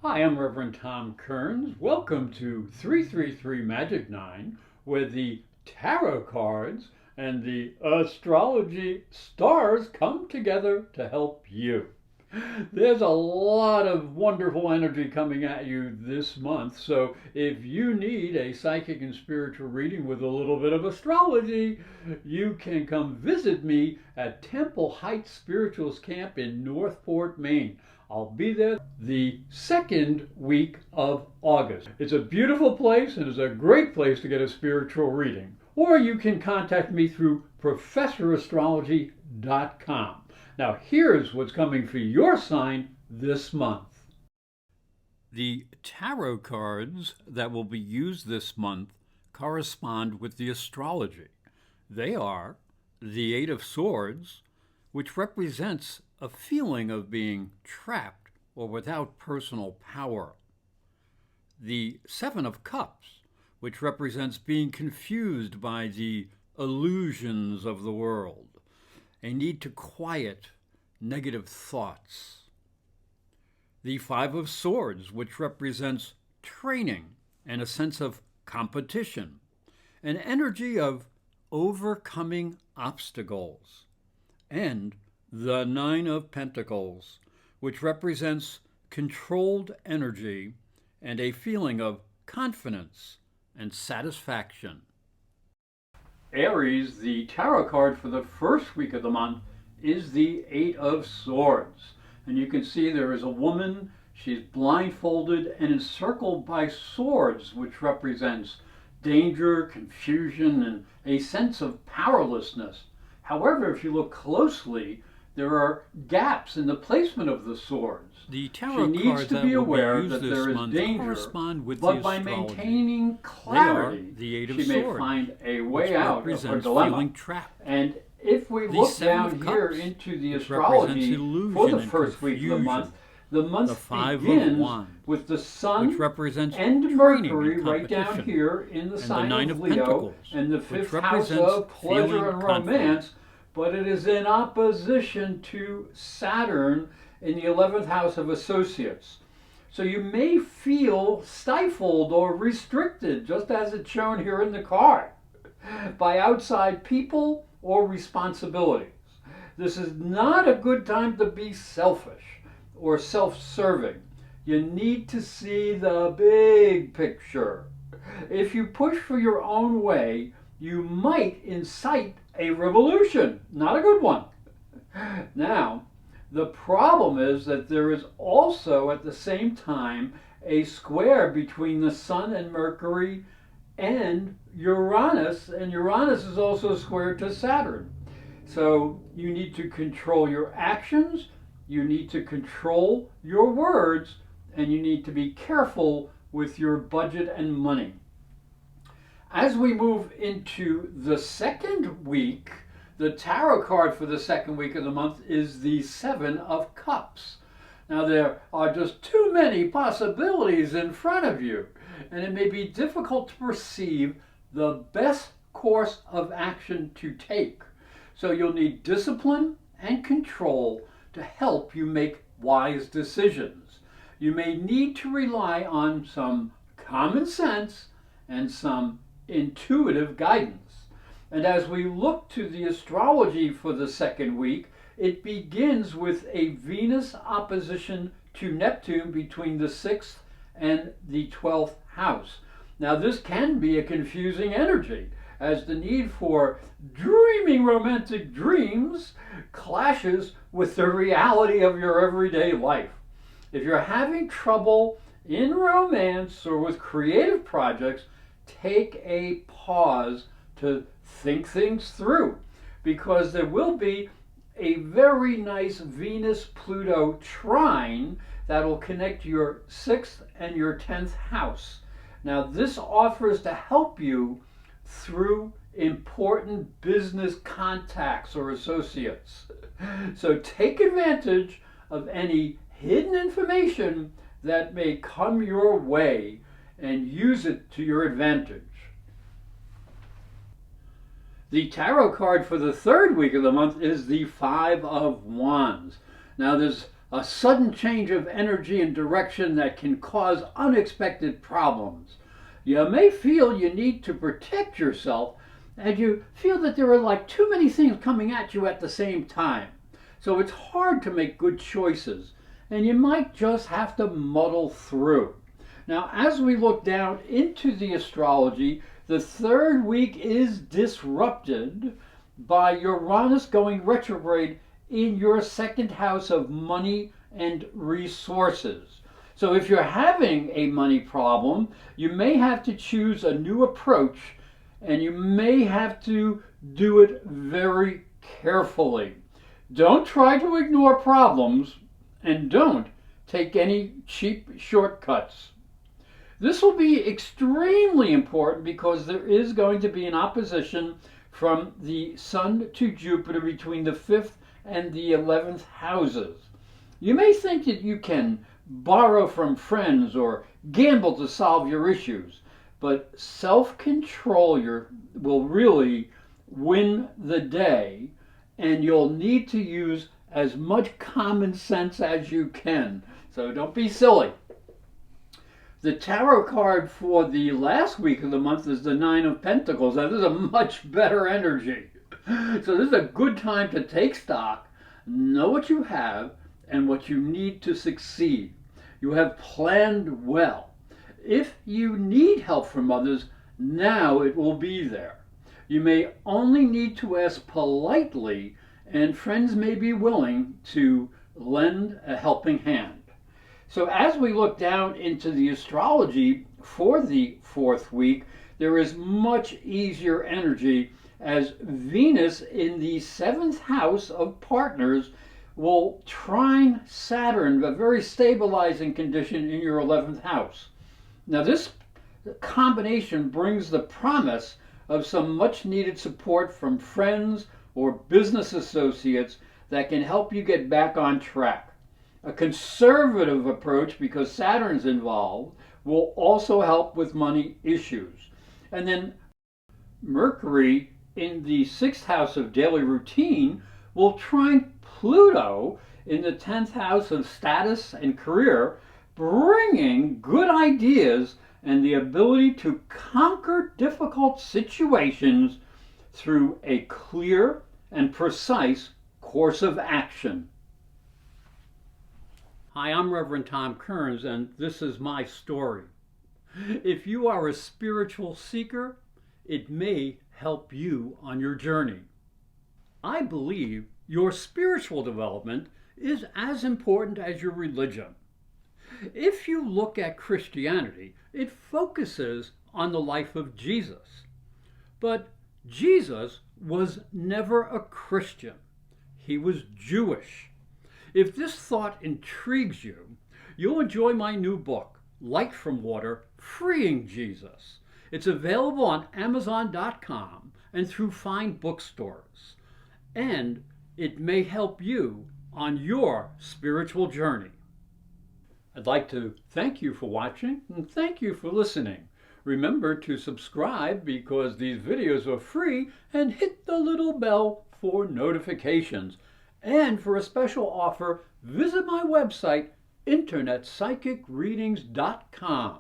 Hi, I'm Reverend Tom Kearns. Welcome to 333 Magic 9, where the tarot cards and the astrology stars come together to help you. There's a lot of wonderful energy coming at you this month, so if you need a psychic and spiritual reading with a little bit of astrology, you can come visit me at Temple Heights Spirituals Camp in Northport, Maine. I'll be there the second week of August. It's a beautiful place and it's a great place to get a spiritual reading. Or you can contact me through professorastrology.com. Now, here's what's coming for your sign this month. The tarot cards that will be used this month correspond with the astrology. They are the Eight of Swords, which represents a feeling of being trapped or without personal power. The Seven of Cups, which represents being confused by the illusions of the world, a need to quiet negative thoughts. The Five of Swords, which represents training and a sense of competition, an energy of overcoming obstacles. And the Nine of Pentacles, which represents controlled energy and a feeling of confidence and satisfaction. Aries, the tarot card for the first week of the month, is the Eight of Swords. And you can see there is a woman, she's blindfolded and encircled by swords, which represents danger, confusion, and a sense of powerlessness. However, if you look closely, there are gaps in the placement of the swords. The tarot she needs to be aware that there is danger, but by astrology. maintaining clarity, she may find a way out of her dilemma. And if we look down here into the astrology for the first week of the month begins with the Sun and Mercury right down here in the sign of Leo, and the fifth house of pleasure and romance, but it is in opposition to Saturn in the 11th house of associates. So you may feel stifled or restricted, just as it's shown here in the card, by outside people or responsibilities. This is not a good time to be selfish or self-serving. You need to see the big picture. If you push for your own way, you might incite a revolution. Not a good one. Now, the problem is that there is also at the same time a square between the Sun and Mercury and Uranus is also square to Saturn. So you need to control your actions, you need to control your words, and you need to be careful with your budget and money. As we move into the second week, the tarot card for the second week of the month is the Seven of Cups. Now, there are just too many possibilities in front of you, and it may be difficult to perceive the best course of action to take. So you'll need discipline and control to help you make wise decisions. You may need to rely on some common sense and some intuitive guidance. And as we look to the astrology for the second week, it begins with a Venus opposition to Neptune between the 6th and the 12th house. Now, this can be a confusing energy, as the need for dreaming romantic dreams clashes with the reality of your everyday life. If you're having trouble in romance or with creative projects, take a pause to think things through, because there will be a very nice Venus-Pluto trine that will connect your 6th and your 10th house. Now, this offers to help you through important business contacts or associates. So take advantage of any hidden information that may come your way and use it to your advantage. The tarot card for the third week of the month is the Five of Wands. Now, there's a sudden change of energy and direction that can cause unexpected problems. You may feel you need to protect yourself, and you feel that there are like too many things coming at you at the same time. So it's hard to make good choices, and you might just have to muddle through. Now, as we look down into the astrology, the third week is disrupted by Uranus going retrograde in your second house of money and resources. So if you're having a money problem, you may have to choose a new approach, and you may have to do it very carefully. Don't try to ignore problems, and don't take any cheap shortcuts. This will be extremely important because there is going to be an opposition from the Sun to Jupiter between the 5th and the 11th houses. You may think that you can borrow from friends or gamble to solve your issues, but self-control will really win the day, and you'll need to use as much common sense as you can. So don't be silly. The tarot card for the last week of the month is the Nine of Pentacles. Now, this is a much better energy. So this is a good time to take stock, know what you have, and what you need to succeed. You have planned well. If you need help from others, now it will be there. You may only need to ask politely, and friends may be willing to lend a helping hand. So as we look down into the astrology for the fourth week, there is much easier energy as Venus in the 7th house of partners will trine Saturn, a very stabilizing condition in your 11th house. Now this combination brings the promise of some much needed support from friends or business associates that can help you get back on track. A conservative approach, because Saturn's involved, will also help with money issues. And then Mercury in the 6th house of daily routine will trine Pluto in the 10th house of status and career, bringing good ideas and the ability to conquer difficult situations through a clear and precise course of action. Hi, I'm Reverend Tom Kearns, and this is my story. If you are a spiritual seeker, it may help you on your journey. I believe your spiritual development is as important as your religion. If you look at Christianity, it focuses on the life of Jesus. But Jesus was never a Christian. He was Jewish. If this thought intrigues you, you'll enjoy my new book, Light from Water, Freeing Jesus. It's available on Amazon.com and through fine bookstores. And it may help you on your spiritual journey. I'd like to thank you for watching and thank you for listening. Remember to subscribe because these videos are free, and hit the little bell for notifications. And for a special offer, visit my website, internetpsychicreadings.com.